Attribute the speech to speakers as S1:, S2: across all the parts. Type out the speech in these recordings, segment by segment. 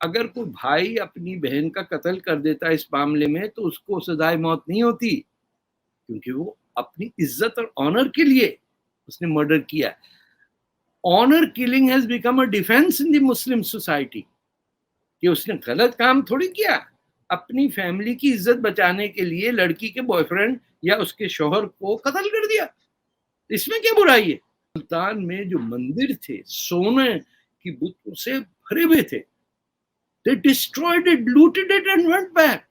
S1: अगर कोई भाई अपनी बहन का कत्ल कर देता है इस मामले में तो उसको सजाए मौत नहीं होती, क्योंकि वो अपनी इज्जत और ऑनर के लिए उसने मर्डर किया। Honour killing has become a defence in the Muslim society, कि उसने गलत काम थोड़ी किया, अपनी फैमिली की इज्जत बचाने के लिए लड़की के बॉयफ्रेंड या उसके शौहर को कत्ल कर दिया। इसमें क्या बुराई है? सुल्तान में जो मंदिर थे सोने की बुतों से भरे हुए थे, they destroyed it, looted it and went back.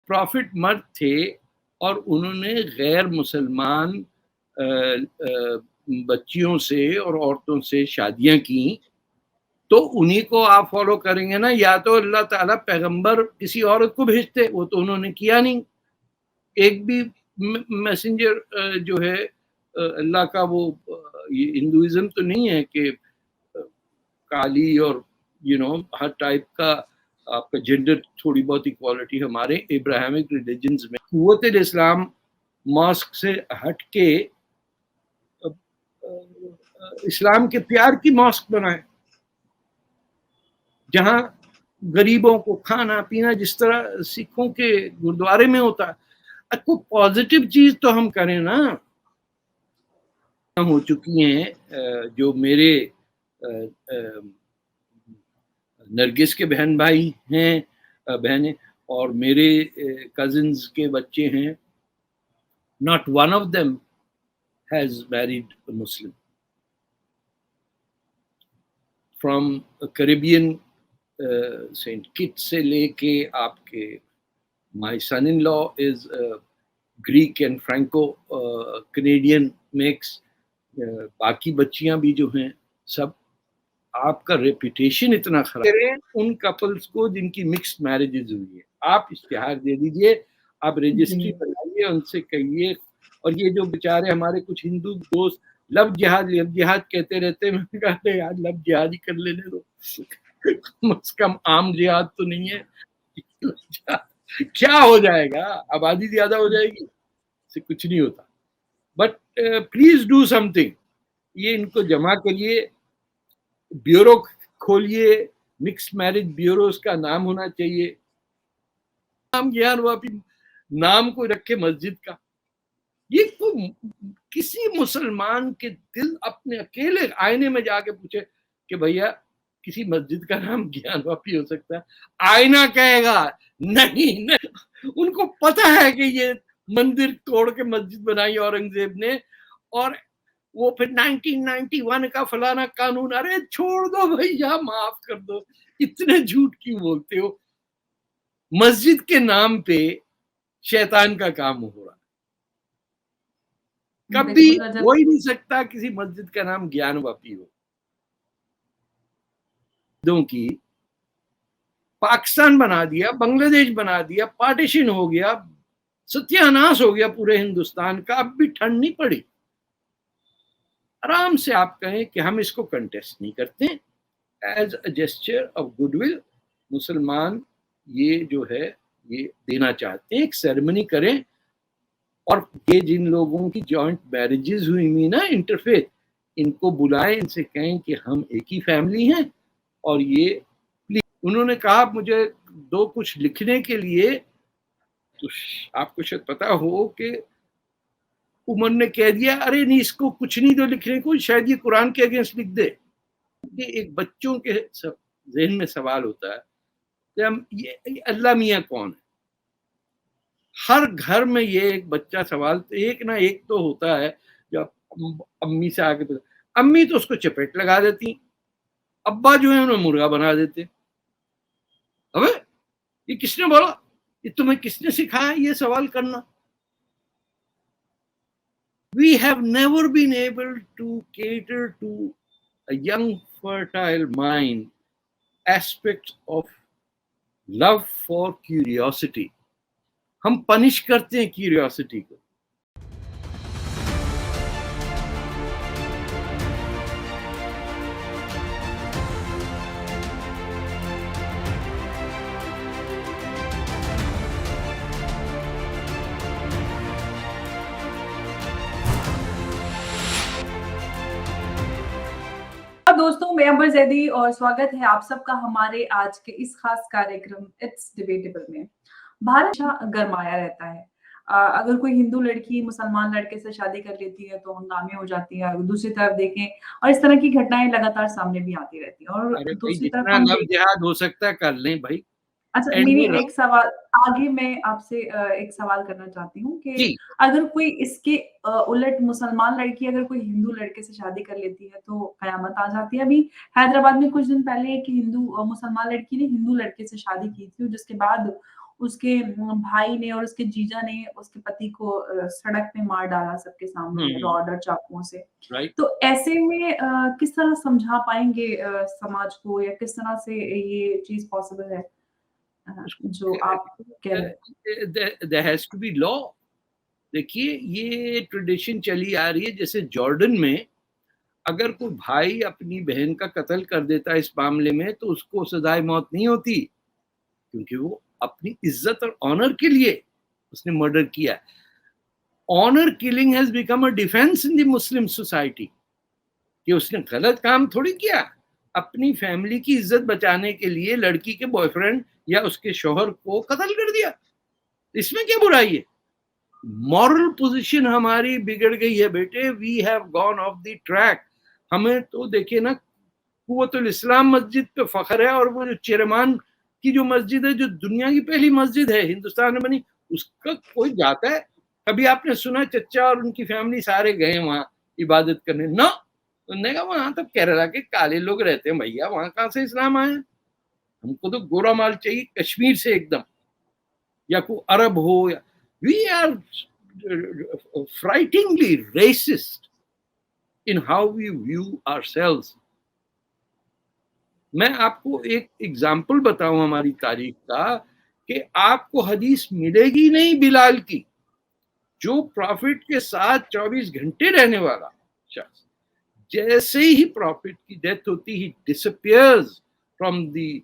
S1: Profit मर्द थे और उन्होंने गैर मुसलमान बच्चियों से और औरतों से शादियां की, तो उन्हीं को आप फॉलो करेंगे ना, या तो अल्लाह ताला पैगंबर किसी औरत को भेजते, वो तो उन्होंने किया नहीं। एक भी मैसेंजर जो है अल्लाह का, वो ये हिंदुइज्म तो नहीं है कि काली और हर टाइप का आपका जेंडर, थोड़ी बहुत इक्वालिटी हमारे इब्राहिमिक रिलीजन्स में। कुव्वत इस्लाम मॉस्क से हट के इस्लाम के प्यार की मॉस्क बनाए, जहां गरीबों को खाना पीना जिस तरह सिखों के गुरुद्वारे में होता है, कोई पॉजिटिव चीज तो हम करें ना। हो चुकी हैं जो मेरे नरगिस के बहन भाई हैं, बहनें, और मेरे कजिन्स के बच्चे हैं, not one of them has married a Muslim. From Caribbean Saint Kitts से लेके आपके my son in law is Greek and Franco Canadian mix, बाकी बच्चियां भी जो हैं सब। आपका रेपुटेशन इतना खराब है उन कपल्स को जिनकी मिक्स्ड मैरिजेज हुई है, आप इश्तिहार दे दीजिए, आप रजिस्ट्री बनाइए, उनसे कहिए। और ये जो बेचारे हमारे कुछ हिंदू दोस्त लव जिहाद कहते रहते हैं, मैंने कहा यार लव जिहाद ही कर लेने दो, कम से कम आम जिहाद तो नहीं है। क्या हो जाएगा, आबादी ज्यादा हो जाएगी, इससे कुछ नहीं होता। बट प्लीज डू समथिंग, ये इनको जमा करिए, ब्यूरो खोलिए, मिक्स मैरिज ब्यूरो का नाम होना चाहिए। नाम ज्ञान वापी नाम को रखे मस्जिद का, ये किसी मुसलमान के दिल अपने अकेले आईने में जाके पूछे कि भैया किसी मस्जिद का नाम ज्ञान वापी हो सकता है? आईना कहेगा नहीं, नहीं। उनको पता है कि ये मंदिर तोड़ के मस्जिद बनाई औरंगजेब ने, और वो फिर 1991 का फलाना कानून, अरे छोड़ दो भैया, माफ कर दो, इतने झूठ क्यों बोलते हो? मस्जिद के नाम पे शैतान का काम हो रहा है। कभी हो ही नहीं सकता किसी मस्जिद का नाम ज्ञानवापी हो। की पाकिस्तान बना दिया, बांग्लादेश बना दिया, पार्टीशन हो गया, सत्यानाश हो गया पूरे हिंदुस्तान का, अब भी ठंड नहीं पड़ी। आराम से आप कहें कि हम इसको कंटेस्ट नहीं करते, as a gesture of goodwill मुसलमान ये जो है ये देना चाहते हैं, एक सेरेमनी करें। और ये जिन लोगों की जॉइंट मैरिजेस हुई ना इंटरफेथ, इनको बुलाएं, इनसे कहें कि हम एक ही फैमिली हैं, और ये प्लीज। उन्होंने कहा मुझे दो कुछ लिखने के लिए, तो आपको शायद पता हो कि उमर ने कह दिया अरे नहीं इसको कुछ नहीं दो लिखने को, शायद ये कुरान के अगेंस्ट लिख दे। ये एक बच्चों के जहन में सवाल होता है कि हम ये अल्लाह मियाँ कौन है? हर घर में ये एक बच्चा सवाल एक ना एक तो होता है, जब अम्मी से आके अम्मी तो उसको चपेट लगा देती, अब्बा जो है उन्हें मुर्गा बना देते। अबे ये किसने बोला, ये तुम्हें किसने सिखाया ये सवाल करना? We have never been able to cater to a young fertile mind aspects of love for curiosity. हम पनिश करते हैं क्यूरियोसिटी को।
S2: दोस्तों, मैं अंबर जैदी और स्वागत है आप सबका हमारे आज के इस खास कार्यक्रम इट्स डिबेटेबल में। भारत हमेशा गरमाया रहता है। अगर कोई हिंदू लड़की मुसलमान लड़के से शादी कर लेती है तो हंगामे हो जाती है। दूसरी तरफ देखें और इस तरह की घटनाएं लगातार सामने भी आती रहती हैं और
S1: अरे भाई,
S2: दूसरी तरफ
S1: जितना
S2: हम
S1: लव जिहाद हो सकता है कर लें भाई।
S2: अच्छा,
S1: एंड
S2: मेरी
S1: में
S2: एक सवाल आगे मैं आपसे एक सवाल करना चाहती हूँ कि
S1: जी,
S2: अगर कोई इसके उलट मुसलमान लड़की अगर कोई हिंदू लड़के से शादी कर लेती है तो कयामत आ जाती है। अभी हैदराबाद में कुछ दिन पहले एक मुसलमान लड़की ने हिंदू लड़के से शादी की थी, जिसके बाद उसके भाई ने और उसके जीजा ने उसके पति को सड़क पे मार डाला सबके सामने रॉड और चाकुओं से।
S1: राइट।
S2: तो ऐसे में किस तरह समझा पाएंगे समाज को, या किस तरह से ये चीज पॉसिबल है? जो आप कह रहे हैं।
S1: There has to be law. देखिए, ये ट्रेडिशन चली आ रही है। जैसे जॉर्डन में अगर कोई भाई अपनी बहन का कत्ल कर देता है इस मामले में, तो उसको सजाए मौत नहीं होती, क्योंकि वो अपनी इज्जत और ऑनर के लिए उसने मर्डर किया। Honour killing has become a defence in the Muslim society, कि उसने गलत काम थोड़ी किया। अपनी फैमिली की इज्जत बचाने के लिए लड़की के बॉयफ्रेंड या उसके शोहर को कत्ल कर दिया। इसमें क्या बुराई है? मॉरल पोजीशन हमारी बिगड़ गई है बेटे। We have gone off the track. हमें तो देखिए ना, कुव्वतुल इस्लाम मस्जिद पे फख्र है, और वो जो चेरमान की जो मस्जिद है, जो दुनिया की पहली मस्जिद है हिंदुस्तान में बनी, उसका कोई जाता है? कभी आपने सुना चचा और उनकी फैमिली सारे गए वहां इबादत करने? ना। उन्होंने कहा वहां तो केरला के काले लोग रहते हैं भैया, वहां कहां से इस्लाम आया? हमको तो गोरा माल चाहिए कश्मीर से एकदम, या कोई अरब हो। या we are frighteningly racist in how we view ourselves. मैं आपको एक एग्जाम्पल बताऊं हमारी तारीख का, कि आपको हदीस मिलेगी नहीं बिलाल की, जो प्रॉफिट के साथ 24 घंटे रहने वाला शख्स, जैसे ही प्रॉफिट की डेथ होती he disappears from the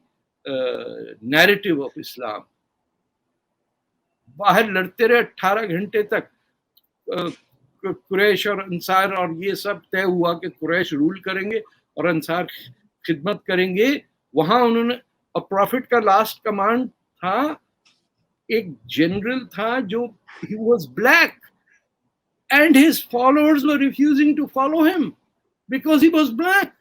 S1: narrative of Islam. बाहर लड़ते रहे 18 घंटे तक। कुरैश और अंसार और ये सब तय हुआ कि कुरैश रूल करेंगे और अंसार खिदमत करेंगे। वहां उन्होंने, और प्रॉफिट का लास्ट कमांड था, एक जनरल था जो he was black and his followers were refusing to follow him because he was black.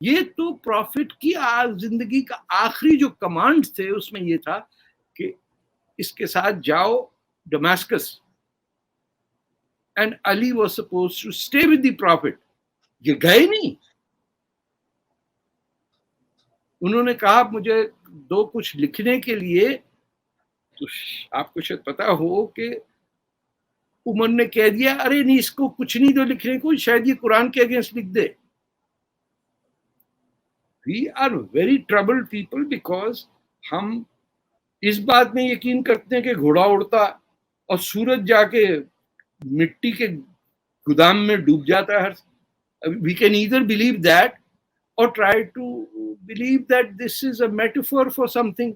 S1: ये तो प्रॉफिट की जिंदगी का आखिरी जो कमांड थे, उसमें ये था कि इसके साथ जाओ Damascus, and Ali was supposed to stay with the prophet. ये गए नहीं। उन्होंने कहा मुझे दो कुछ लिखने के लिए, तो आपको शायद पता हो कि उमर ने कह दिया अरे नहीं, इसको कुछ नहीं दो लिखने को, शायद ये कुरान के अगेंस्ट लिख दे। We are very troubled people because हम इस बात में यकीन करते हैं कि घोड़ा उड़ता और सूरज जाके मिट्टी के गोदाम में डूब जाता है। We can either believe that और try to believe that this is a metaphor for something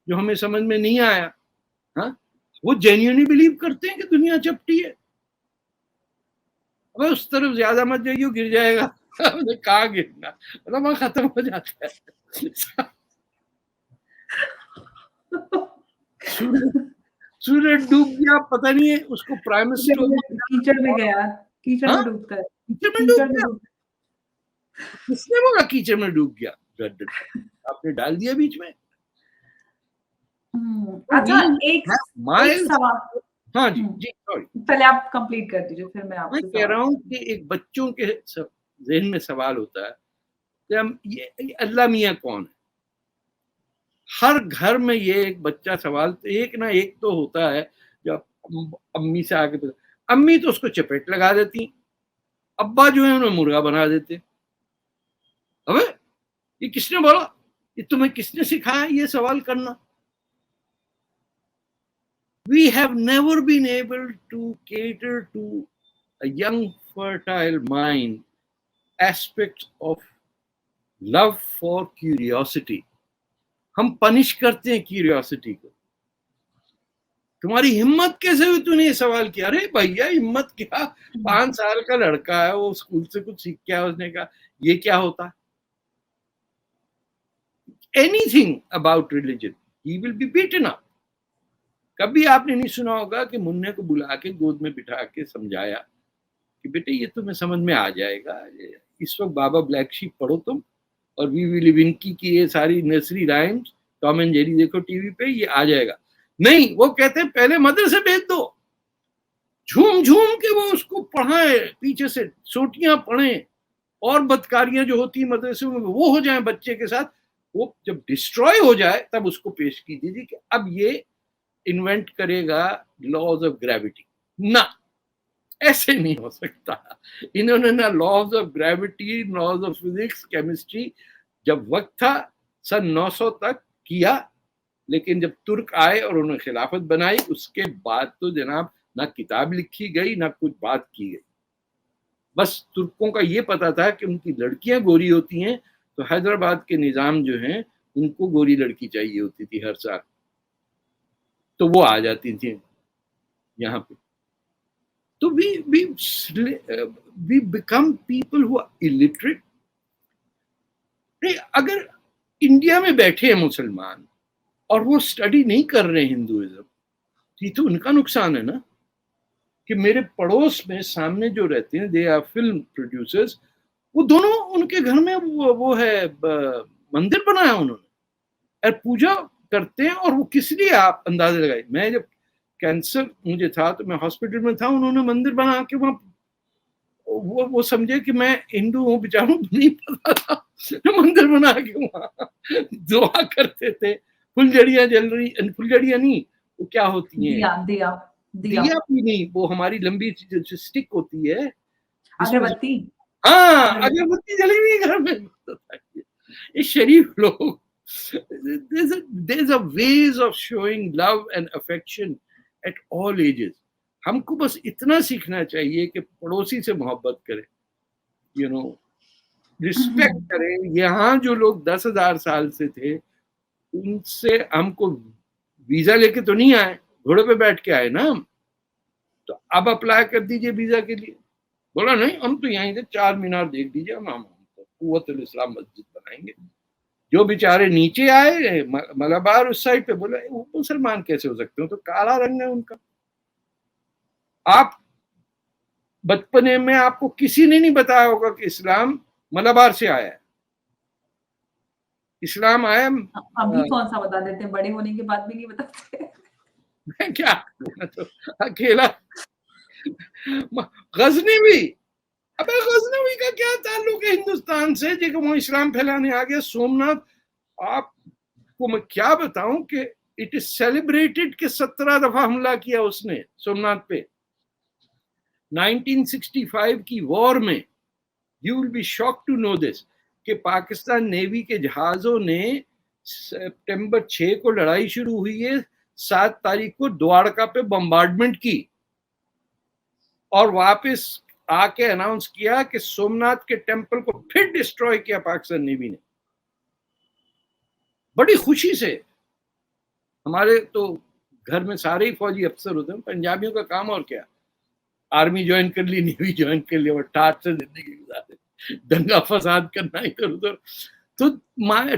S1: जो हमें समझ में नहीं आया। हाँ, वो जेन्युइनली बिलीव करते हैं कि दुनिया चपटी है। अब उस तरफ ज्यादा मत जाइयो, गिर जाएगा। हमने कहा गिरना, मतलब वहां खत्म हो जाता है। सूरज डूब गया, पता नहीं है उसको प्राइम मिनिस्टर
S2: कीचड़ में गया, कीचड़ में डूबता है,
S1: कीचड़ में
S2: कीचड़
S1: डूब
S2: में
S1: गया।
S2: डूब
S1: किसने बोला कीचड़ में डूब गया? आपने डाल दिया बीच में।
S2: अच्छा, एक
S1: माइल्स।
S2: सवाल।
S1: हाँ जी जी, सॉरी।
S2: पहले आप कंप्लीट कर दीजिए, फिर मैं
S1: मैं
S2: आपसे
S1: कह रहा
S2: सवाल
S1: हूँ कि एक बच्चों के जहन में सवाल होता है कि हम ये अल्लाह मियाँ कौन है? हर घर में ये एक बच्चा सवाल एक ना एक तो होता है। जब अम्मी से आके अम्मी तो उसको चपेट लगा देती, अब्बा जो है उन्हें मुर्गा बना देते। अबे ये किसने बोला? ये तुम्हें किसने सिखाया ये सवाल करना? We have never been able to cater to a young fertile mind aspects of love for curiosity. हम पनिश करते हैं क्यूरियोसिटी को। तुम्हारी हिम्मत कैसे हुई तूने ये सवाल किया? अरे भैया हिम्मत क्या, 5 साल का लड़का है, वो स्कूल से कुछ सीख के आया, उसने कहा ये क्या होता है? anything about religion, he will be beaten up. कभी आपने नहीं सुना होगा कि मुन्ने को बुला के गोद में बिठा के समझाया कि बेटे ये तुम्हें समझ में आ जाएगा, इस वक्त बाबा ब्लैक शीप पढ़ो तुम, और वी विंकी की ये सारी nursery rhymes, Tom and Jerry देखो टीवी पे, ये आ जाएगा। नहीं, वो कहते हैं पहले मदरसे भेज दो, झूम झूम के वो उसको पढ़ाए, पीछे से सोटियां पढ़े, और बदकारियां जो होती है मदरसे में वो हो जाए बच्चे के साथ। वो जब डिस्ट्रॉय हो जाए तब उसको पेश की दीजिए कि अब ये इन्वेंट करेगा लॉज ऑफ ग्रेविटी। ना, ऐसे नहीं हो सकता। इन्होंने ना laws of gravity, laws of physics, chemistry जब वक्त था सन 900 तक किया, लेकिन जब तुर्क आए और उन्होंने खिलाफत बनाई, उसके बाद तो जनाब ना किताब लिखी गई ना कुछ बात की गई। बस तुर्कों का ये पता था कि उनकी लड़कियां गोरी होती हैं, तो हैदराबाद के निजाम जो हैं उनको गोरी लड़की चाहिए होती थी हर साल, तो वो आ जाती थी यहाँ पे। तो we become people who are illiterate। अगर इंडिया में बैठे हैं मुसलमान और वो स्टडी नहीं कर रहे हिंदुइज्म, ये तो उनका नुकसान है ना। कि मेरे पड़ोस में सामने जो रहते हैं, दे आर फिल्म प्रोड्यूसर्स, वो दोनों उनके घर में वो है मंदिर बनाया उन्होंने और पूजा करते हैं। और वो किस लिए, आप अंदाजा लगाइए। मैं जब कैंसर मुझे था तो मैं हॉस्पिटल में था, उन्होंने मंदिर बना के वहां, वो समझे कि मैं हिंदू हूँ, बेचारों को नहीं पता था, मंदिर बना के वहां दुआ करते थे। फुलझड़ियां जल रही, फुलझड़ियां नहीं, वो क्या होती हैं, दिया भी नहीं, वो हमारी लंबी जो स्टिक होती है,
S2: अगरबत्ती।
S1: हाँ, अगरबत्ती जली हुई घर में। ये शरीफ लोग, there's a ways of showing love and affection at all ages। हमको बस इतना सीखना चाहिए कि पड़ोसी से मोहब्बत करें, यू नो, रिस्पेक्ट करें। यहाँ जो लोग 10,000 साल से थे, उनसे हमको वीजा लेके तो नहीं आए, घोड़े पे बैठ के आए ना हम। तो अब अप्लाई कर दीजिए वीजा के लिए। बोला नहीं, हम तो यहीं से 4 मीनार देख दीजिए, हम कुव्वतुल इस्लाम मस्जिद बनाएंगे। जो बेचारे नीचे आए मलाबार उस साइड पे, बोला वो मुसलमान कैसे हो सकते हो, तो काला रंग है उनका। आप बचपने में आपको किसी ने नहीं बताया होगा कि इस्लाम मलाबार से आया है। इस्लाम आया,
S2: अभी कौन सा बता देते हैं, बड़े होने के बाद भी नहीं बताते।
S1: मैं क्या, तो अकेला गजनवी, अबे गजनवी का क्या ताल्लुक है हिंदुस्तान से, जो वो इस्लाम फैलाने आ गया। सोमनाथ, आपको मैं क्या बताऊं कि इट इज सेलिब्रेटेड कि 17 दफा हमला किया उसने सोमनाथ पे। 1965 की वॉर में, you will be shocked to know this, कि पाकिस्तान नेवी के जहाजों ने सितंबर 6 को लड़ाई शुरू हुई है, 7 तारीख को द्वारका पे बम्बार्डमेंट की, और वापस आके अनाउंस किया कि सोमनाथ के टेंपल को फिर डिस्ट्रॉय किया पाकिस्तान नेवी ने। बड़ी खुशी से। हमारे तो घर में सारे ही फौजी अफसर होते हैं, पंजाबियों का काम और क्या, आर्मी ज्वाइन कर ली, नेवी ज्वाइन कर लिया, और टाट से जिंदगी गुजारे, दंगा फसाद करना इधर उधर। तो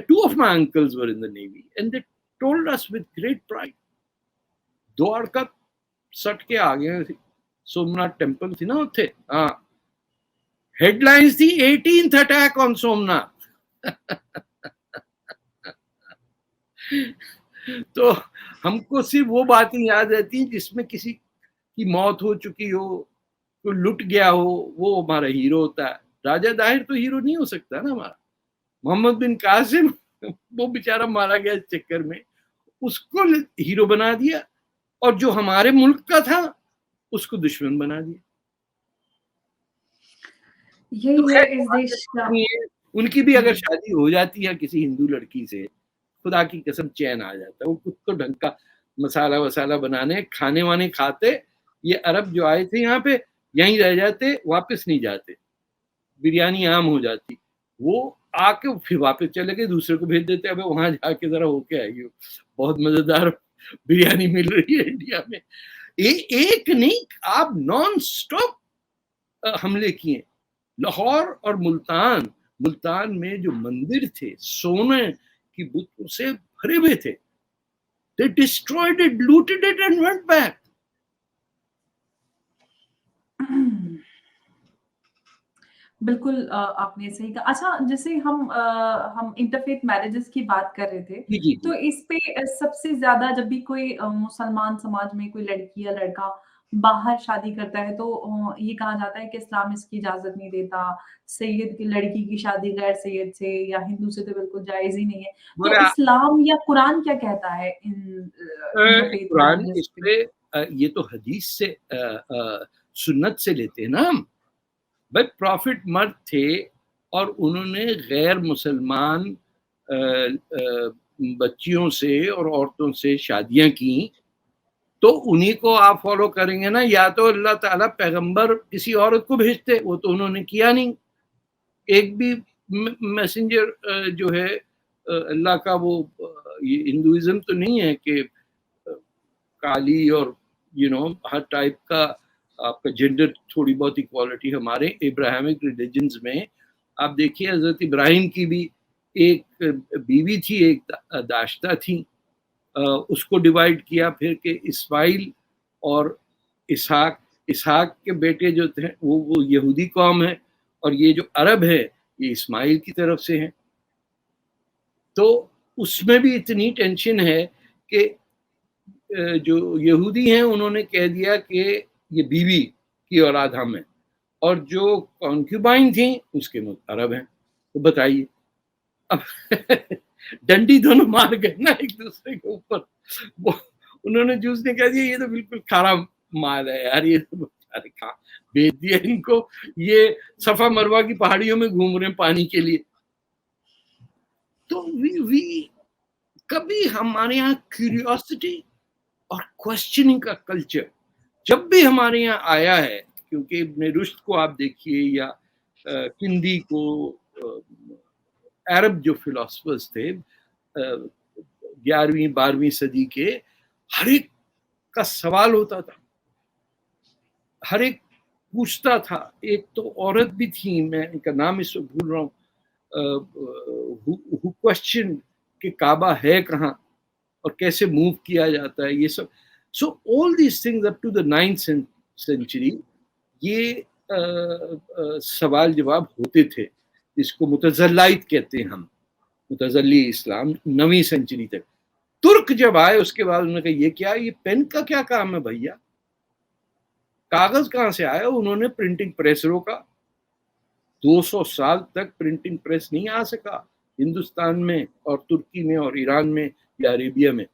S1: two of my uncles were in the navy and they told us with great pride, Dwarka सट के आ गए, सोमनाथ टेंपल थी ना उत्थे, हाँ, हेडलाइंस थी 18th अटैक ऑन सोमनाथ। तो हमको सिर्फ वो बातें याद रहती हैं जिसमें किसी की मौत हो चुकी हो, कोई लुट गया हो, वो हमारा हीरो होता है। राजा दाहिर तो हीरो नहीं हो सकता ना हमारा। मोहम्मद बिन कासिम, वो बेचारा मारा गया इस चक्कर में, उसको हीरो बना दिया, और जो हमारे मुल्क का था उसको दुश्मन बना दिया।
S2: यही
S1: तो
S2: है इस देश का।
S1: उनकी भी अगर शादी हो जाती है किसी हिंदू लड़की से, खुदा की कसम चैन आ जाता है। वो खुद तो ढंग का मसाला वसाला बनाने, खाने वाने खाते। ये अरब जो आए थे यहाँ पे, यहीं रह जाते, वापस नहीं जाते, बिरयानी आम हो जाती, वो आके फिर वापस चले गए, दूसरे को भेज देते, अबे वहां जाके जरा होके आएगी, बहुत मजेदार बिरयानी मिल रही है इंडिया में। एक नहीं, आप नॉन स्टॉप हमले किए। लाहौर और मुल्तान में जो मंदिर थे, सोने कि बुतों से भरे हुए थे। They destroyed it, looted it and went back.
S2: बिल्कुल आपने सही कहा। अच्छा, जैसे हम इंटरफेथ मैरिजेस की बात कर रहे थे,
S1: जी, जी,
S2: तो
S1: जी।
S2: इस पे सबसे ज़्यादा जब भी कोई मुसलमान समाज में कोई लड़की या लड़का बाहर शादी करता है तो ये कहा जाता है कि इस्लाम इसकी इजाज़त नहीं देता, सैयद की लड़की की शादी गैर सैयद से या हिंदू से तो बिल्कुल जायज़ ही नहीं है। तो
S1: बोले
S2: इस्लाम या कुरान क्या कहता है इन इंटरफेथ
S1: कुरान
S2: मैरिजेस
S1: इस
S2: पे?
S1: पे ये तो हदीस से सुन्नत से लेते हैं ना हम। भाई प्रॉफिट मर्द थे और उन्होंने गैर मुसलमान बच्चियों से और औरतों से शादियां की, तो उन्हीं को आप फॉलो करेंगे ना। या तो अल्लाह ताला पैगंबर किसी औरत को भेजते, वो तो उन्होंने किया नहीं। एक भी मैसेंजर जो है अल्लाह का, वो ये हिंदुइज्म तो नहीं है कि काली और हर टाइप का आपका जेंडर थोड़ी बहुत इक्वालिटी। हमारे इब्राहिमिक रिलीजन्स में आप देखिए, हजरत इब्राहिम की भी एक बीवी थी, एक दाश्ता थी। उसको डिवाइड किया फिर के इस्माइल और इसहाक। इसहाक के बेटे जो थे वो यहूदी कौम है, और ये जो अरब है ये इस्माइल की तरफ से है। तो उसमें भी इतनी टेंशन है कि जो यहूदी हैं उन्होंने कह दिया कि ये बीवी की औलाद हम है, और जो कॉन्क्यूबाइन थी उसके अरब हैं। तो बताइए अब डंडी दोनों मार गए ना एक दूसरे के ऊपर। वो उन्होंने जूस ने कह दिया ये तो बिल्कुल खारा माल है यार, ये तो बेचारे कहाँ बेच दिया इनको, ये सफा मरवा की पहाड़ियों में घूम रहे हैं पानी के लिए। तो वी कभी हमारे यहाँ क्यूरियोसिटी और क्वेश्चनिंग का कल्चर जब भी हमारे यहाँ आया है, क्योंकि इब्न रुश्द को आप देखिए या किंदी को, अरब जो फिलोसफर्स थे 11वीं 12वीं सदी के, हर एक का सवाल होता था, हर एक पूछता था। एक तो औरत भी थी, मैं इनका नाम इस वक्त भूल रहा हूँ, क्वेश्चन कि काबा है कहाँ और कैसे मूव किया जाता है, ये सब। So all these things up to the 9th century ये सवाल जवाब होते थे, जिसको मुतज़ल्लाइत कहते हैं हम, मुतज़ल्ली इस्लाम 9वीं सेंचुरी तक। तुर्क जब आए उसके बाद उन्होंने कहा ये क्या, ये पेन का क्या काम है भैया, कागज कहाँ से आया। उन्होंने प्रिंटिंग प्रेस रोका। 200 साल तक प्रिंटिंग प्रेस नहीं आ सका हिंदुस्तान में और तुर्की में और ईरान में या अरेबिया में।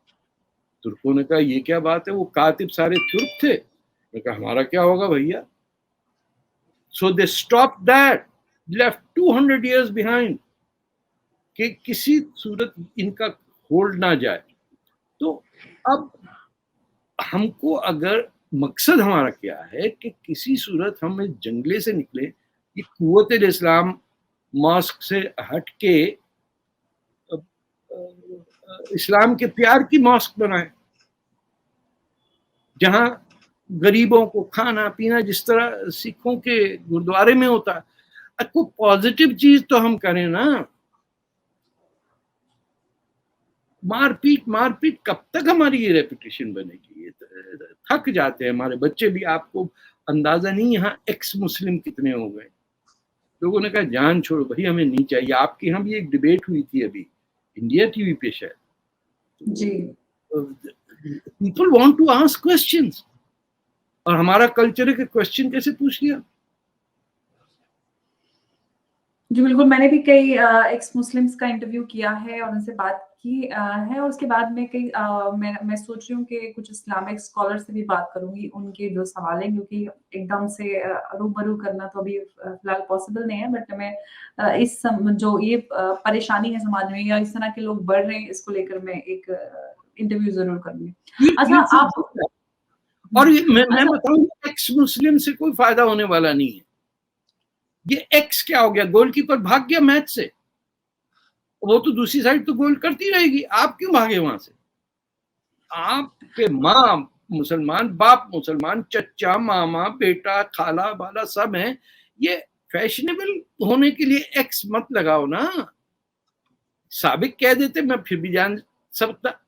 S1: तुर्कों ने कहा ये क्या बात है, वो कातिब सारे तुर्क थे। ने कहा हमारा क्या होगा भैया। So they stop that, left 200 years behind, कि किसी सूरत इनका होल्ड ना जाए। तो अब हमको अगर मकसद हमारा क्या है कि किसी सूरत हम इस जंगले से निकले, ये कुव्वत इस्लाम मॉस्क से हट के इस्लाम के प्यार की मॉस्क बनाए, जहां गरीबों को खाना पीना जिस तरह सिखों के गुरुद्वारे में होता है, कोई पॉजिटिव चीज तो हम करें ना। मारपीट कब तक हमारी ये रेपुटेशन बनेगी, ये थक जाते हैं हमारे बच्चे भी। आपको अंदाजा नहीं यहाँ एक्स मुस्लिम कितने हो गए। लोगों ने कहा जान छोड़ो भाई, हमें नहीं चाहिए। आपके यहाँ भी एक डिबेट हुई थी अभी इंडिया टीवी पे शायद,
S2: जी।
S1: People want to ask questions, और हमारा कल्चर है कि क्वेश्चन कैसे पूछ लिया।
S2: जी, बिल्कुल, मैंने भी कई एक्स मुस्लिम्स का इंटरव्यू किया है और उनसे बात की है, और उसके बाद में कई मैं सोच रही हूँ कि कुछ इस्लामिक स्कॉलर से भी बात करूँगी, उनके जो सवाल हैं, क्योंकि एकदम से रूबरू करना तो अभी फिलहाल पॉसिबल नहीं है, बट मैं जो ये परेशानी है समाज में या इस तरह के लोग बढ़ रहे हैं, इसको लेकर मैं एक इंटरव्यू ज़रूर करूँगी। अच्छा, आप
S1: और मैं
S2: अच्छा
S1: बताऊँ, एक्स मुस्लिम से कोई फायदा होने वाला नहीं है। ये एक्स क्या हो गया, गोलकीपर भाग गया मैच से, वो तो दूसरी साइड तो गोल करती रहेगी, आप क्यों भागे वहां से। आपके माँ मुसलमान, बाप मुसलमान, चचा मामा बेटा खाला बाला सब हैं। ये फैशनेबल होने के लिए एक्स मत लगाओ ना। साबिक कह देते, मैं फिर भी जान सकता।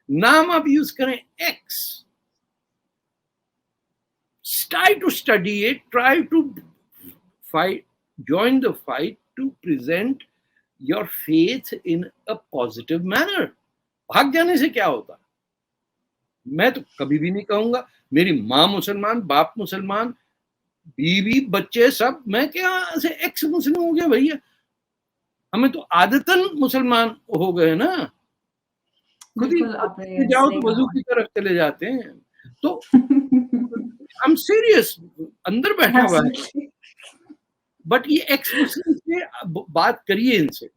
S1: नाम आप यूज करें x. try to study it, try to fight, join the fight to present your faith in a positive manner. भाग जाने से क्या होता? मैं तो कभी भी नहीं कहूंगा मेरी माँ मुसलमान, बाप मुसलमान, बीवी बच्चे सब, मैं क्या से एक्स मुस्लिम हो गया भैया? हमें तो आदतन मुसलमान हो गए ना, खुद ही
S2: बिल्कुल आपने
S1: जाओ
S2: सही
S1: तो वजू
S2: कहा।
S1: की तरफ चले जाते हैं। तो आई एम सीरियस, अंदर बैठा हुआ है।
S2: एब्सोल्युटली।
S1: बट ये एक्स मुस्लिम से बात करिए इनसे।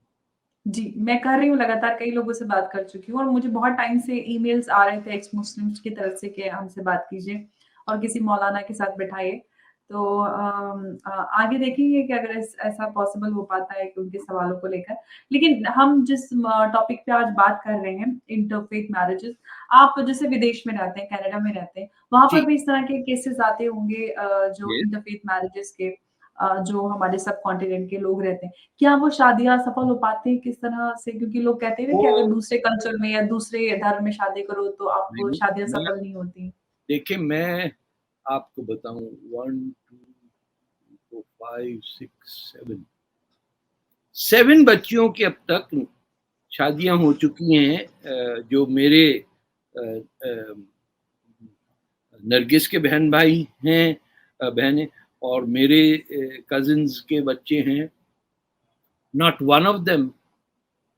S2: जी, मैं कर रही हूँ, लगातार कई लोगों से बात कर चुकी हूँ और मुझे बहुत टाइम से ईमेल्स आ रहे थे एक्स मुस्लिम्स की तरफ से कि हमसे बात कीजिए और किसी मौलाना के साथ बिठाइए। तो आगे देखेंगे कि अगर ऐसा पॉसिबल हो पाता है कि उनके सवालों को लेकर। लेकिन हम जिस टॉपिक पे आज बात कर रहे हैं, इंटरफेथ मैरिजेज़, आप जैसे विदेश में रहते हैं, कनाडा में रहते हैं, वहाँ पर
S1: जी,
S2: भी इस तरह के केसेज़ आते होंगे जो
S1: ये
S2: इंटरफेथ मैरिजेज़ के, जो हमारे सब कॉन्टिनेंट के लोग रहते हैं। क्या वो शादियाँ सफल हो पाती हैं किस तरह से? क्योंकि लोग कहते हैं ना
S1: वो
S2: कि अगर दूसरे कल्चर में या दूसरे धर्म में शादी करो तो आप
S1: नहीं,
S2: शादियाँ
S1: मैं
S2: सफल नहीं होती।
S1: देखिए, मैं आपको बताऊं, 1 2 4 5 6 7 7 बच्चियों की अब तक शादियां हो चुकी हैं। जो मेरे नरगिस के बहन भाई हैं, बहनें, और मेरे कजिन्स के बच्चे हैं। Not one of them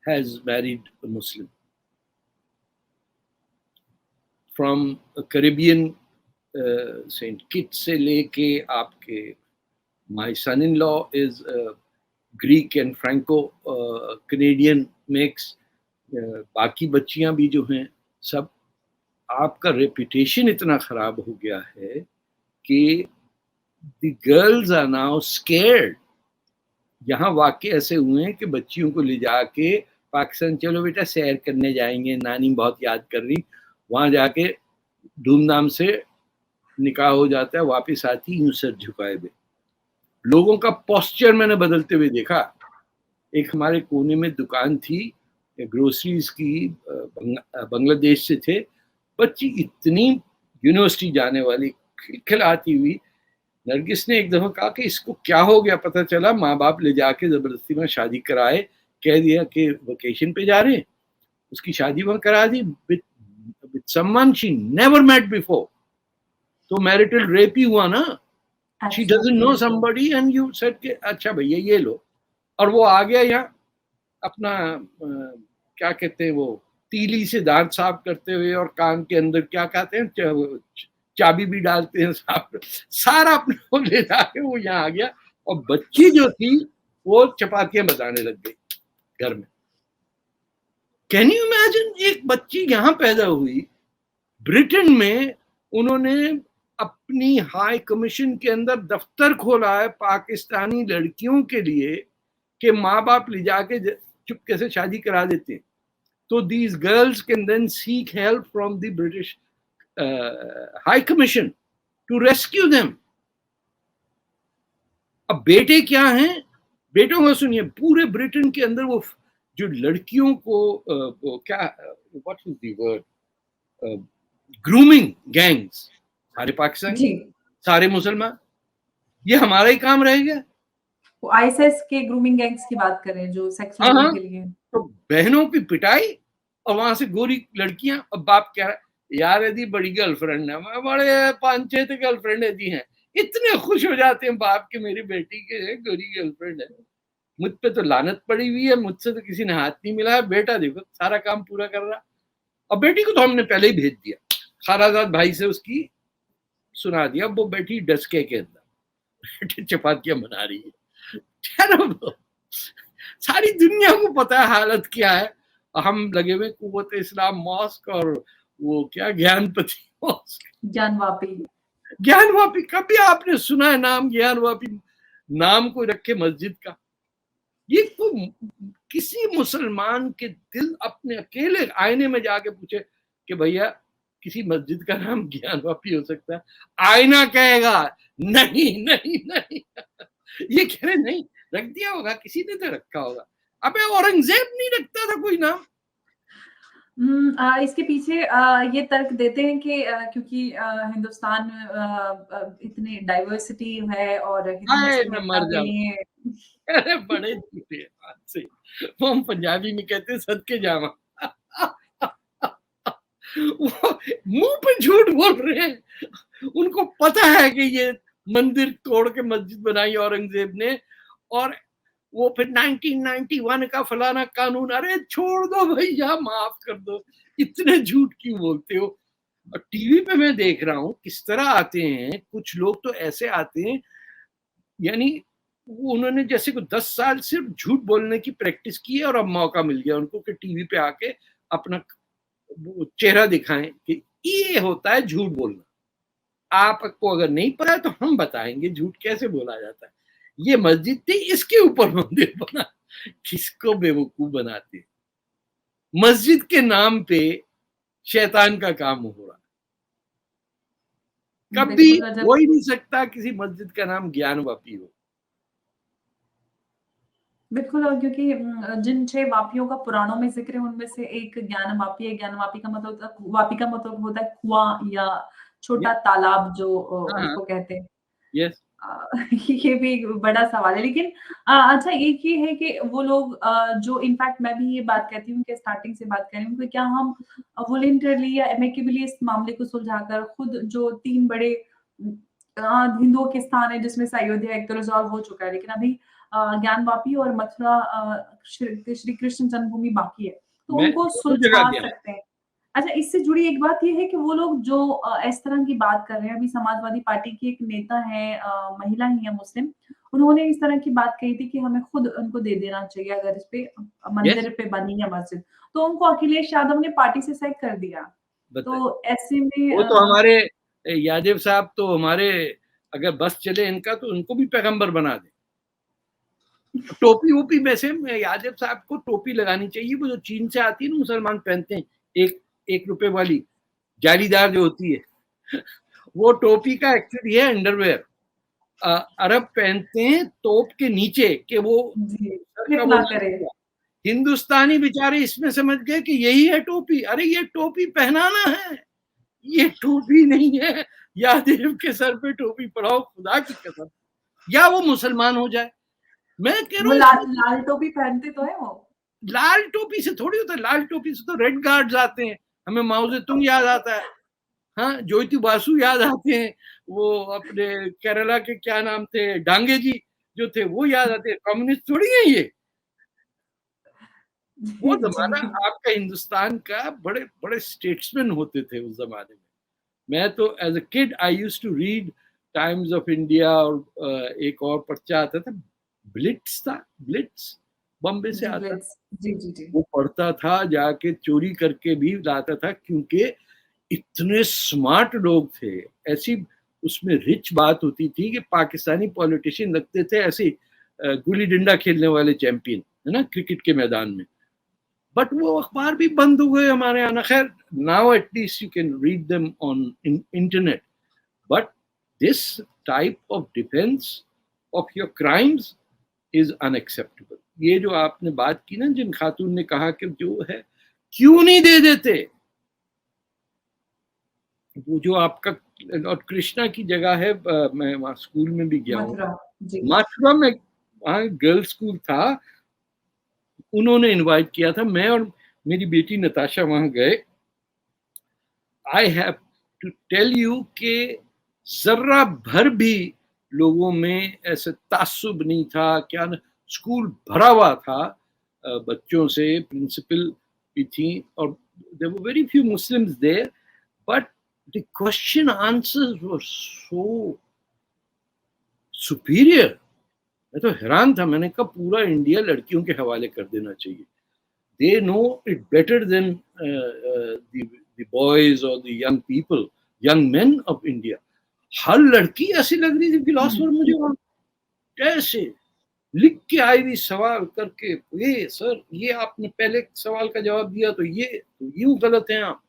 S1: has married Muslim from Caribbean Saint Kitts से लेके आपके, my son in law is Greek and Franco Canadian mix. बाकी बच्चियां भी जो हैं सब, आपका रेपुटेशन इतना खराब हो गया है कि the girls are now scared. यहाँ वाकई ऐसे हुए हैं कि बच्चियों को ले जाके पाकिस्तान, चलो बेटा सैर करने जाएंगे, नानी बहुत याद कर रही, वहां जाके धूमधाम से निकाह हो जाता है, वापिस आती यूं सर झुकाए हुए। लोगों का पोस्चर मैंने बदलते हुए देखा। एक हमारे कोने में दुकान थी ग्रोसरीज की, बांग्लादेश से थे बच्ची, इतनी यूनिवर्सिटी जाने वाली, खिलखिलाती हुई। नरगिस ने एक दफा कहा कि इसको क्या हो गया, पता चला माँ बाप ले जाके जबरदस्ती में शादी कराए, कह दिया कि वेकेशन पे जा रहे हैं, उसकी शादी वहां करा दी with someone she never met before. तो मैरिटल रेप ही हुआ ना। शी डजंट
S2: एब्सोल्युटली
S1: नो
S2: बिल्कुल।
S1: समबडी एंड यू सेड कि अच्छा भैया ये लो, और वो आ गया यहाँ अपना क्या कहते हैं वो, तीली से दांत साफ करते हुए, और कान के अंदर क्या कहते हैं, चाबी भी डालते हैं साफ, सारा अपने को ले जाके वो यहाँ आ गया। और बच्ची जो थी वो चपातियां बताने लग गई घर में। Can you imagine? एक बच्ची यहाँ पैदा हुई ब्रिटेन में, उन्होंने अपनी हाई कमीशन के अंदर दफ्तर खोला है पाकिस्तानी लड़कियों के लिए कि माँ बाप ले जाके चुपके से शादी करा देते हैं। तो these girls can then seek help from the British High Commission to rescue them. अब बेटे क्या हैं? बेटों को सुनिए, पूरे ब्रिटेन के अंदर वो जो लड़कियों को क्या, what is the word, grooming gangs, सारे पाकिस्तानी,
S2: जी,
S1: सारे मुसलमान, ये हमारा ही काम रह गया।
S2: वो आईएसआईएस के ग्रूमिंग गैंग्स की बात कर रहे हैं जो सेक्स
S1: हाँ
S2: वर्किंग
S1: हाँ,
S2: के लिए।
S1: तो बहनों की पिटाई, और वहां से गोरी लड़कियां, और बाप कह रहा है यार यदि बड़ी गर्लफ्रेंड है, बड़े 5-6 तो गर्लफ्रेंड यदि हैं, इतने खुश हो जाते हैं बाप के मेरी बेटी के गोरी गर्लफ्रेंड है। मुझ पे तो लानत पड़ी हुई है, मुझसे तो किसी ने हाथ नहीं मिलाया। बेटा देखो सारा काम पूरा कर रहा, और बेटी को तो हमने पहले ही भेज दिया, खालाजाद भाई से उसकी सुना दिया, वो बैठी डस्के के अंदर चपातियां बना रही है। Terrible. सारी दुनिया को पता है हालत क्या है। हम लगे हुए कुव्वत इस्लाम मॉस्क और वो क्या ज्ञानपति मॉस्क,
S2: ज्ञानवापी।
S1: ज्ञानवापी, कभी आपने सुना है नाम ज्ञानवापी? नाम को रखे मस्जिद का। ये तो किसी मुसलमान के दिल अपने अकेले आईने में जाके पूछे कि भैया किसी मस्जिद का नाम ज्ञानवापी हो सकता है? आईना कहेगा नहीं नहीं नहीं। ये कह रहे नहीं, रख दिया होगा, किसी ने तो रखा होगा। अबे औरंगजेब नहीं रखता था कोई नाम?
S2: इसके पीछे ये तर्क देते हैं कि क्योंकि हिंदुस्तान में इतनी डाइवर्सिटी है और हिंदू
S1: हाय
S2: मुस्लिम
S1: मैं
S2: एकता
S1: मर
S2: के
S1: जाऊं।
S2: लिए
S1: अरे बड़े झूठे हैं हाथ से। वो हम पंजाबी में कहते हैं सदके जावा। वो मुंह पे झूठ बोल रहे हैं। उनको पता है कि ये मंदिर तोड़ के मस्जिद बनाई औरंगजेब ने, और वो फिर 1991 का फलाना कानून, अरे छोड़ दो भैया, माफ कर दो, इतने झूठ क्यों बोलते हो? और टीवी पे मैं देख रहा हूँ किस तरह आते हैं कुछ लोग, तो ऐसे आते हैं, यानी वो उन्होंने जैसे को 10 साल सिर्फ झूठ बोलने की प्रैक्टिस की है और अब मौका मिल गया उनको कि टीवी पे आके अपना वो चेहरा दिखाएं कि ये होता है झूठ बोलना। आपको अगर नहीं पता है तो हम बताएंगे झूठ कैसे बोला जाता है। ये मस्जिद थी, इसके ऊपर मंदिर बना। किसको बेवकूफ बनाते हैं? मस्जिद के नाम पे शैतान का काम हो रहा है। कभी
S2: बिल्कुल जब
S1: हो ही नहीं सकता किसी मस्जिद का नाम ज्ञानवापी हो।
S2: बिल्कुल और क्योंकि जिन 6 वापियों का पुराणों में ज़िक्र है, उनमें से एक ज्ञानवापी है। ज्ञानवापी का मतलब होता है वापी का मतलब होता है कुआँ या
S1: ये
S2: छोटा तालाब जो
S1: हाँ, हाँ,
S2: उसको कहते हैं।
S1: यस,
S2: अ, ये भी एक बड़ा सवाल है लेकिन अच्छा एक ये है कि वो लोग जो इनफैक्ट मैं भी ये बात कहती हूँ कि स्टार्टिंग से बात कर रही हूँ कि क्या हम वॉलंटरली या एमिकेबली इस मामले को सुलझाकर खुद जो 3 बड़े हिंदुओं के स्थान है जिसमें से अयोध्या एक तो रिज़ॉल्व हो चुका है लेकिन अभी ज्ञानवापी और मथुरा श्री कृष्ण जन्मभूमि बाकी है, तो
S1: मैं
S2: उनको
S1: दोनों जगह
S2: सुलझा
S1: गया।
S2: सकते हैं। अच्छा, इससे जुड़ी एक बात ये है कि वो लोग जो इस तरह की बात कर रहे हैं, अभी समाजवादी पार्टी की एक नेता हैं महिला ही है मुस्लिम, उन्होंने इस तरह की बात कही थी कि हमें खुद उनको दे देना चाहिए अगर इस पे
S1: यस,
S2: मंदिर पे बनी है मस्जिद। तो उनको अखिलेश यादव ने पार्टी से सैक कर दिया।
S1: बताइए।
S2: तो ऐसे में
S1: वो तो हमारे यादव साहब तो हमारे, अगर बस चले इनका तो उनको भी पैगंबर बना दे। टोपी वोपी में से यादव साहब को टोपी लगानी चाहिए, वो जो चीन से आती है ना मुसलमान पहनते हैं, एक 1 रुपए वाली जालीदार जो होती है। वो टोपी का एक्चुअली है अंडरवेयर। अरब पहनते हैं तोप के नीचे कि वो
S2: जी,
S1: सर का
S2: स्लिप
S1: वो
S2: ना
S1: ना
S2: करे।
S1: निकला। हिंदुस्तानी बेचारे इसमें समझ गए कि यही है टोपी। अरे ये टोपी पहनाना है, ये टोपी नहीं है। यादेव के सर पे टोपी पड़ाओ खुदा की कसम, या वो मुसलमान हो जाए। मैं कह रहा
S2: वो
S1: हूँ
S2: लाल
S1: इसमें
S2: लाल टोपी पहनते तो है वो।
S1: लाल टोपी से थोड़ी होता है, लाल टोपी से तो रेड गार्ड्स आते हैं। हमें माओ तुंग याद आता है, हाँ, ज्योति बासु याद आते हैं, वो अपने केरला के क्या नाम थे, डांगे जी जो थे वो याद आते हैं। कम्युनिस्ट थोड़ी है ये। वो
S2: जी,
S1: जमाना
S2: जी।
S1: आपका हिंदुस्तान का, बड़े बड़े स्टेट्समैन होते थे उस जमाने में। मैं तो as a kid I used to read Times of India, और एक और पर्चा आता था, ब्लिट्स था, ब्लिट्स बॉम्बे से
S2: जी,
S1: आता था।
S2: ब्लिट्स। जी, जी, जी।
S1: वो पढ़ता था, जाके चोरी करके भी लाता था, क्योंकि इतने स्मार्ट लोग थे। ऐसी उसमें रिच बात होती थी कि पाकिस्तानी पॉलिटिशियन लगते थे ऐसे गुल्ली डंडा खेलने वाले चैंपियन, है ना, क्रिकेट के मैदान में। बट वो अखबार भी बंद हो गए हमारे यहाँ। खैर, now at least you can read them on internet. But this type of defence of your crimes is unacceptable. ये जो आपने बात की ना, जिन खातून ने कहा कि जो है क्यों नहीं दे देते, वो जो आपका, और कृष्णा की जगह है, मैं वहाँ स्कूल में भी गया हूँ,
S2: मथुरा। जी।
S1: मथुरा में, वहाँ गर्ल्स स्कूल था। उन्होंने इनवाइट किया था, मैं और मेरी बेटी नताशा वहाँ गए। I have to tell you कि जर्रा भर भी लोगों में ऐसे तासुब नहीं था, क्या न, स्कूल भरा हुआ था बच्चों से, प्रिंसिपल भी थी, और there were very few Muslims there, but the question answers were so superior. मैं तो हैरान था, मैंने कहा पूरा इंडिया लड़कियों के हवाले कर देना चाहिए। They know it better than the boys or the young people, young men of India। हर लड़की ऐसी लग रही थी फिलोसफर मुझे वहां, कैसे लिख के आई हुई सवाल करके, ये सर ये आपने पहले सवाल का जवाब दिया तो ये तो यूं गलत है आप।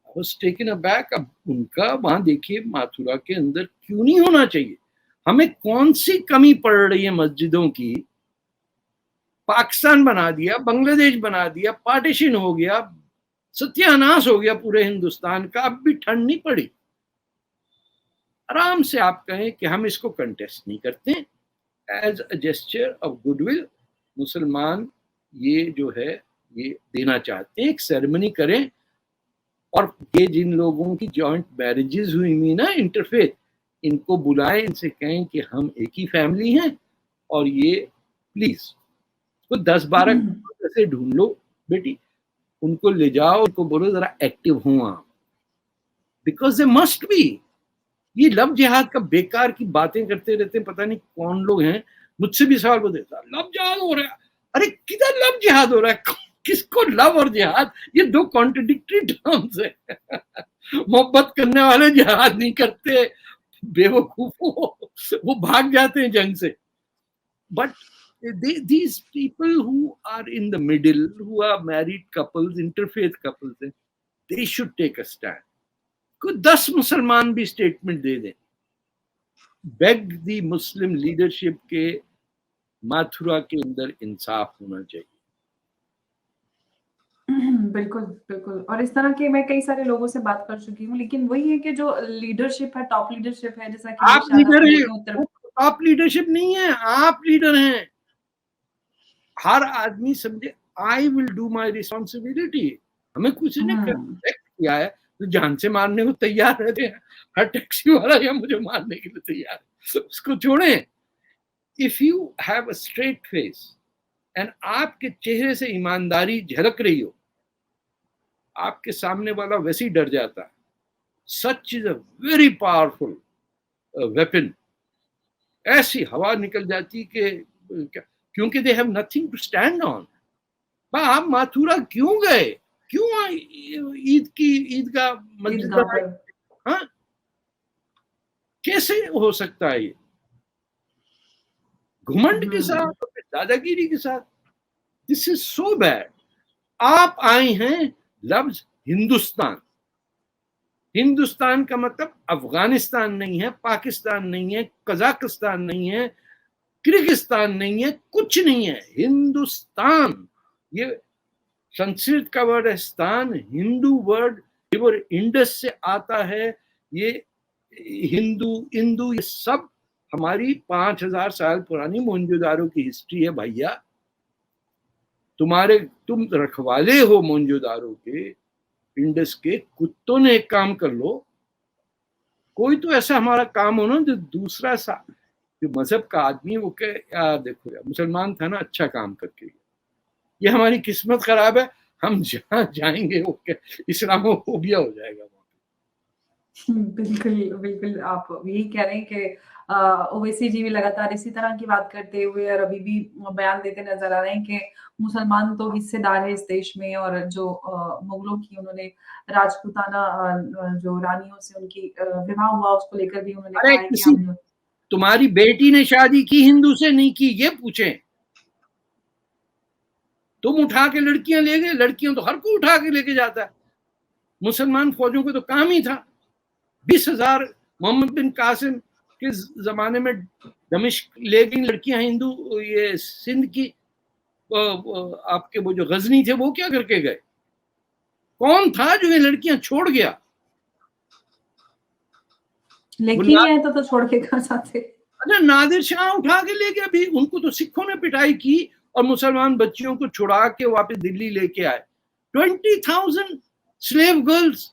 S1: I was taken aback. अब उनका वहां देखिए मथुरा के अंदर क्यों नहीं होना चाहिए? हमें कौन सी कमी पड़ रही है मस्जिदों की? पाकिस्तान बना दिया, बांग्लादेश बना दिया, पार्टीशन हो गया, सत्यानाश हो गया पूरे हिंदुस्तान का, अब भी ठंड नहीं पड़ी। आराम से आप कहें कि हम इसको कंटेस्ट नहीं करते, as a gesture of goodwill मुसलमान ये जो है ये देना चाहते हैं, एक सेरेमनी करें। और ये जिन लोगों की जॉइंट मैरिजेस हुई ना इंटरफेथ, इनको बुलाएं, इनसे कहें कि हम एक ही फैमिली हैं, और ये प्लीज तो 10-12 ऐसे ढूंढ लो बेटी, उनको ले जाओ, उनको बोलो जरा एक्टिव हो आप, बिकॉज दे मस्ट बी। ये लव जिहाद का बेकार की बातें करते रहते हैं, पता नहीं कौन लोग हैं, मुझसे भी सवाल बोलते लव जिहाद हो रहा है। अरे किधर लव जिहाद हो रहा है? किसको लव और जिहाद, ये दो कॉन्ट्रडिक्टरी टर्म्स है। मोहब्बत करने वाले जिहाद नहीं करते, बेवकूफों, वो भाग जाते हैं जंग से। But these people who are in the middle, who are married couples, interfaith couples, they should take a stand. कोई 10 मुसलमान भी स्टेटमेंट दे दें, बेग दी मुस्लिम लीडरशिप के मथुरा के अंदर इंसाफ होना चाहिए।
S2: बिल्कुल, बिल्कुल। और इस तरह के मैं कई सारे लोगों से बात कर चुकी हूँ, लेकिन वही है कि जो लीडरशिप है, टॉप लीडरशिप है, जैसा कि
S1: आप
S2: शायद
S1: लीडर
S2: आप
S1: हैं,
S2: देखें उत्तर
S1: वो टॉप लीडरशिप नहीं है, आप लीडर हैं। हर आदमी समझे I will do my responsibility. हमें कुछ ने किया है तो जान से मारने को तैयार रहते हैं, हर टैक्सी वाला या मुझे मारने के लिए तैयार है, उसको छोड़ें। If you have a straight face and आपके चेहरे से ईमानदारी झलक रही हो, आपके सामने वाला वैसे ही डर जाता है। Such is a very powerful weapon. ऐसी हवा निकल जाती कि क्योंकि they have nothing to stand on. आप मथुरा क्यों गए? क्यों ईद का मस्जिद बनाई? हाँ, कैसे हो सकता है ये? घुमंड के साथ, दादागिरी के साथ। This is so bad. आप आए हैं लफ्ज हिंदुस्तान। हिंदुस्तान का मतलब अफगानिस्तान नहीं है, पाकिस्तान नहीं है, कजाकिस्तान नहीं है, किर्गिस्तान नहीं है, कुछ नहीं है, हिंदुस्तान। ये संस्कृत का वर्ड है स्थान, हिंदू वर्ड रिवर इंडस से आता है। ये हिंदू ये सब हमारी 5000 साल पुरानी मोहनजोदारो की हिस्ट्री है भैया। तुम रखवाले हो मोहनजोदारो के, इंडस के। कुत्तों ने एक काम कर लो, कोई तो ऐसा हमारा काम हो ना जो दूसरा जो मजहब का आदमी वो कहे यार देखो यार मुसलमान था ना, अच्छा काम करके, ये हमारी किस्मत खराब है, हम जहाँ जाएंगे वो इस्लामोफोबिया हो जाएगा।
S2: बिल्कुल, बिल्कुल आप यही कह रहे हैं कि ओवैसी जी भी लगातार इसी तरह की बात करते हुए और अभी भी बयान देते नज़र आ रहे हैं कि मुसलमान तो हिस्सेदार है इस देश में, और जो मुगलों की उन्होंने राजपूताना जो रानियों से उनकी विवाह हुआ उसको लेकर भी उन्होंने कहा है कि हम
S1: तुम्हारी बेटी ने शादी की हिंदू से नहीं की, ये पूछें। तुम उठा के लड़कियां ले गए, लड़कियां तो हर कोई उठा के लेके जाता है। मुसलमान फौजों को तो काम ही था 20,000 मोहम्मद बिन कासिम के जमाने में दमिश्क ले गई लड़कियां हिंदू। ये सिंध की आपके वो जो गजनी थे वो क्या करके गए? कौन था जो ये लड़कियां छोड़ गया?
S2: लेके ही आए तो छोड़ के कहां जाते?
S1: अच्छा, नादिर शाह उठा के ले गया। अभी उनको तो सिखों ने पिटाई की और मुसलमान बच्चियों को छुड़ा के वापस दिल्ली लेके आए। 20,000 स्लेव गर्ल्स।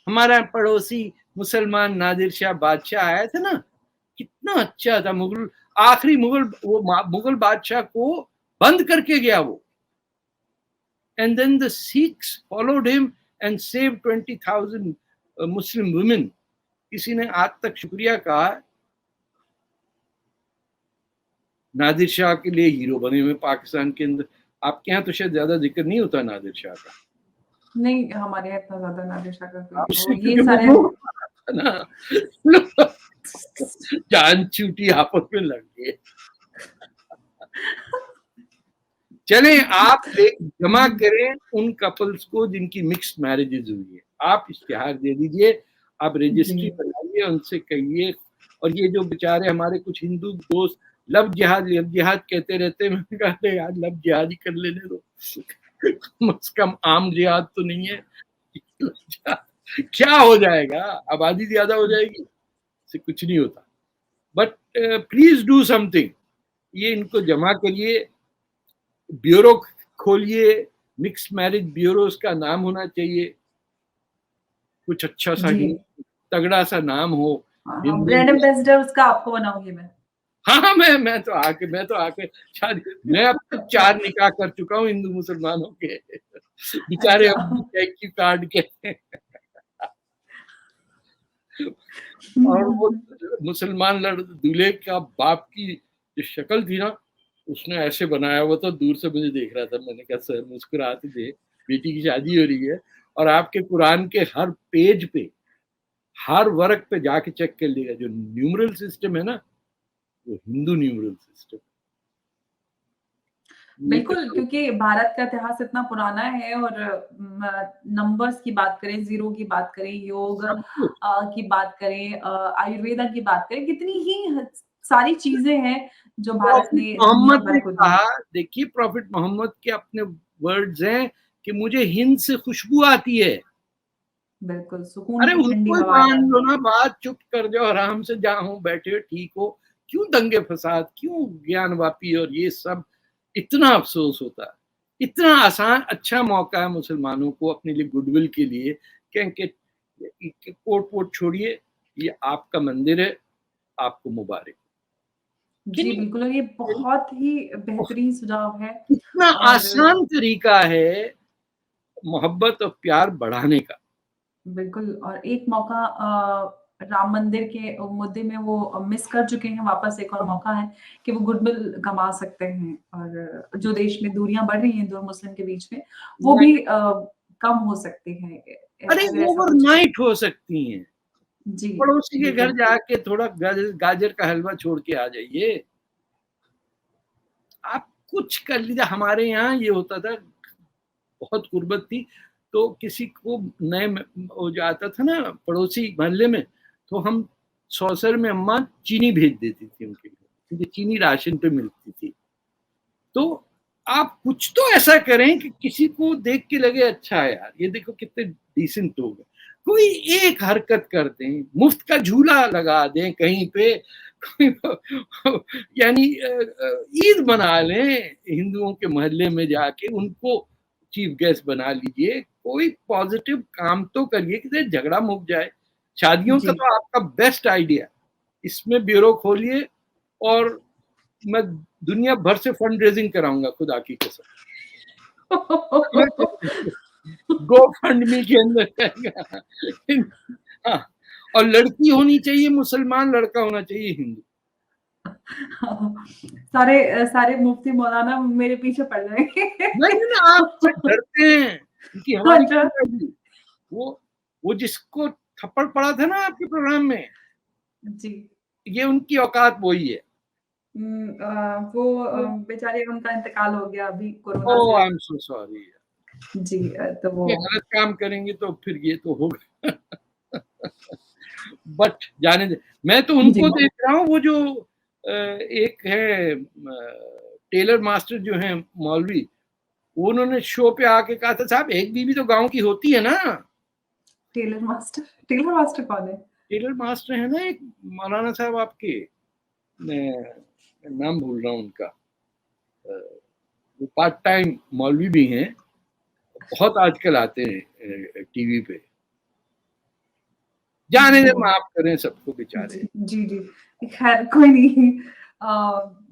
S1: हमारा पड़ोसी मुसलमान नादिर शाह बादशाह आया था ना, कितना अच्छा था। मुगल आखिरी मुगल बादशाह को बंद करके गया वो। And then the Sikhs followed him and save 20,000 Muslim women. किसी ने आज तक शुक्रिया कहा? नादिर शाह के लिए हीरो बने हुए पाकिस्तान के अंदर। आपके यहाँ तो शायद ज्यादा जिक्र नहीं होता नादिर शाह का।
S2: नहीं, हमारे यहाँ इतना ज्यादा नादिर शाह का
S1: तो
S2: ये सारे
S1: ना जान छूटी आपस में लड़ गए। चलें, आप जमा करें उन कपल्स को जिनकी मिक्स्ड मैरिजेज हुई है, आप इश्तिहार दे दीजिए, आप रजिस्ट्री बनाइए, उनसे कहिए। और ये जो बेचारे हमारे कुछ हिंदू दोस्त लव जिहाद कहते रहते हैं। मैंने कहा अरे यार लव जिहाद ही कर लेने दो, कम से कम आम जिहाद तो नहीं है। क्या हो जाएगा, आबादी ज्यादा हो जाएगी, इससे कुछ नहीं होता। बट प्लीज डू समथिंग, ये इनको जमा करिए, ब्यूरो खोलिए, मिक्स मैरिज ब्यूरो का नाम होना चाहिए, कुछ अच्छा सा
S2: जी
S1: तगड़ा सा नाम हो।
S2: ब्रांड एम्बेसडर उसका आपको बनाऊंगी मैं।
S1: हाँ हाँ, मैं तो आके शादी, मैं अब तक 4 निकाह कर चुका हूँ हिंदू मुसलमानों के, बेचारे
S2: अच्छा
S1: अब थैंक यू कार्ड के। और वो मुसलमान दूल्हे का बाप की जो शक्ल थी ना, उसने ऐसे बनाया हुआ था, दूर से मुझे देख रहा था। मैंने कहा सर मुस्कुराते थे, बेटी की शादी हो रही है, और आपके कुरान के हर पेज पे, हर वर्क पे जाके चेक कर लीजिएगा, जो न्यूमरल सिस्टम है ना, वो हिंदू न्यूमरल सिस्टम।
S2: बिल्कुल, क्योंकि भारत का इतिहास इतना पुराना है और नंबर्स की बात करें, ज़ीरो की बात करें, योग
S1: सब कुछ
S2: की बात करें, आयुर्वेदा की बात करें, कितनी ही सारी चीज़ें हैं जो भारत
S1: प्रॉफिट
S2: ने दुनिया
S1: मोहम्मद
S2: भर
S1: ने
S2: को दी।
S1: कहा, देखिए प्रॉफिट मोहम्मद के अपने वर्ड्स हैं कि मुझे हिंद से खुशबू आती है।
S2: बिल्कुल, सुकून
S1: अरे
S2: की ठंडी
S1: उनको ही
S2: हवाएँ
S1: मान लो
S2: आती हैं।
S1: ना, बात चुप कर जाओ, आराम से जहाँ हो बैठे हो ठीक हो, क्यों दंगे फसाद, क्यों ज्ञान वापी और ये सब, इतना अफसोस होता है। इतना आसान अच्छा मौका है मुसलमानों को अपने लिए गुडविल के लिए, क्योंकि कोर्ट वोट छोड़िए, ये आपका मंदिर है, आपको मुबारक। कि
S2: जी,
S1: नहीं,
S2: बिल्कुल और ये बहुत ही बेहतरीन सुझाव है
S1: इतना
S2: और
S1: आसान तरीका है मोहब्बत और प्यार बढ़ाने का।
S2: बिल्कुल और एक मौका राम मंदिर के मुद्दे में वो मिस कर चुके हैं, वापस एक और मौका है कि वो गुडविल कमा सकते हैं और जो देश में दूरियां बढ़ रही हैं हिंदू और मुस्लिम के बीच में, वो
S1: नहीं,
S2: भी कम हो सकती हैं
S1: अरे
S2: अगर ऐसा कुछ
S1: ओवरनाइट हो सकती हैं।
S2: जी,
S1: पड़ोसी के घर
S2: बिल्कुल।
S1: जाके थोड़ा गाजर का हलवा छोड़ के आ जाइए, आप कुछ कर लीजिए। हमारे यहाँ ये होता था, बहुत गुर्बत थी, तो किसी को नए वो जो आता था ना पड़ोसी मोहल्ले में, तो हम सौसर में अम्मा चीनी भेज देती थी उनके लिए, क्योंकि चीनी राशन पे मिलती थी। तो आप कुछ तो ऐसा करें कि किसी को देख के लगे अच्छा है यार, ये देखो कितने डिसेंट लोग हैं। कोई एक हरकत कर दें, मुफ्त का झूला लगा दें कहीं पे, यानी ईद बना लें हिंदुओं के मोहल्ले में जाके, उनको चीफ गेस्ट बना लीजिए, कोई पॉजिटिव काम तो करिए कि झगड़ा मुक जाए। शादियों का
S2: जी।
S1: तो आपका बेस्ट आइडिया, इसमें ब्यूरो खोलिए, और मैं दुनिया भर से फंड रेजिंग कराऊंगा खुदा की कसम। गो फंड मी के अंदर जाएगा। हाँ, और लड़की होनी चाहिए मुसलमान, लड़का होना चाहिए हिंदू।
S2: सारे मुफ्ती मौलाना मेरे पीछे पड़ जाएँगे।
S1: नहीं ना, आपसे डरते हैं, क्योंकि हमारी
S2: अच्छा,
S1: क्या लगी, वो वो जिसको थप्पड़ पड़ा था ना आपके प्रोग्राम में,
S2: जी।
S1: ये उनकी औकात वही है।
S2: वो बेचारे उनका इंतकाल हो गया अभी कोरोना
S1: ओह
S2: से।
S1: I am so sorry.
S2: जी तो वो
S1: ये गलत काम करेंगे तो फिर ये तो होगा। बट जाने दे, मैं तो
S2: जी।
S1: उनको देख रहा हूँ, वो जो एक है टेलर मास्टर जो है मौलवी, उन्होंने शो पे आके कहा था साहब एक बीवी तो गांव की होती है ना।
S2: टेलर मास्टर कौन है?
S1: टेलर मास्टर है ना एक मौलाना साहब आपके, मैं नाम भूल रहा हूँ उनका, वो पार्ट टाइम मौलवी भी हैं, बहुत आजकल आते हैं टीवी पे। जाने दे,
S2: वो
S1: माफ करें सबको बेचारे।
S2: जी, जी, जी। खैर कोई नहीं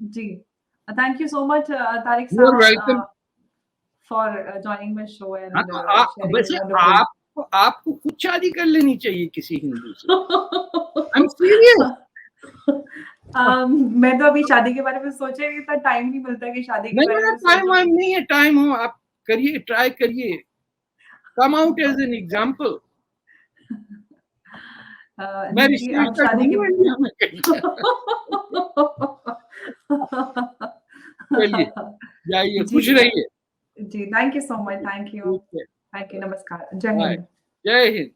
S2: जी। Thank you so much Tariq
S1: you are
S2: साहब
S1: welcome.
S2: For joining my show
S1: हाँ
S2: एंड
S1: तो
S2: शेयरिंग
S1: वैसे
S2: वंडरफुल
S1: आपको खुद शादी कर लेनी चाहिए किसी हिंदू से। I am serious.
S2: मैं तो अभी शादी के बारे में सोचा ही था, टाइम नहीं मिलता कि शादी के
S1: नहीं
S2: बारे
S1: ना,
S2: में
S1: टाइम
S2: सोचूं।
S1: वाइम नहीं है, टाइम हो आप करिए, ट्राई करिए, come out as an example. मैं
S2: नहीं जी,
S1: रिश्ते
S2: अब
S1: रिश्ता
S2: शादी के
S1: ढूंढूंगा इंडिया में कहीं। चलिए, जाइए,
S2: जी,
S1: खुश रहिए।
S2: जी, थैंक यू सो मच,
S1: ठीक
S2: थैंक
S1: है,
S2: यू, नमस्कार, जय
S1: बाय,
S2: हिंद।
S1: जय हिंद।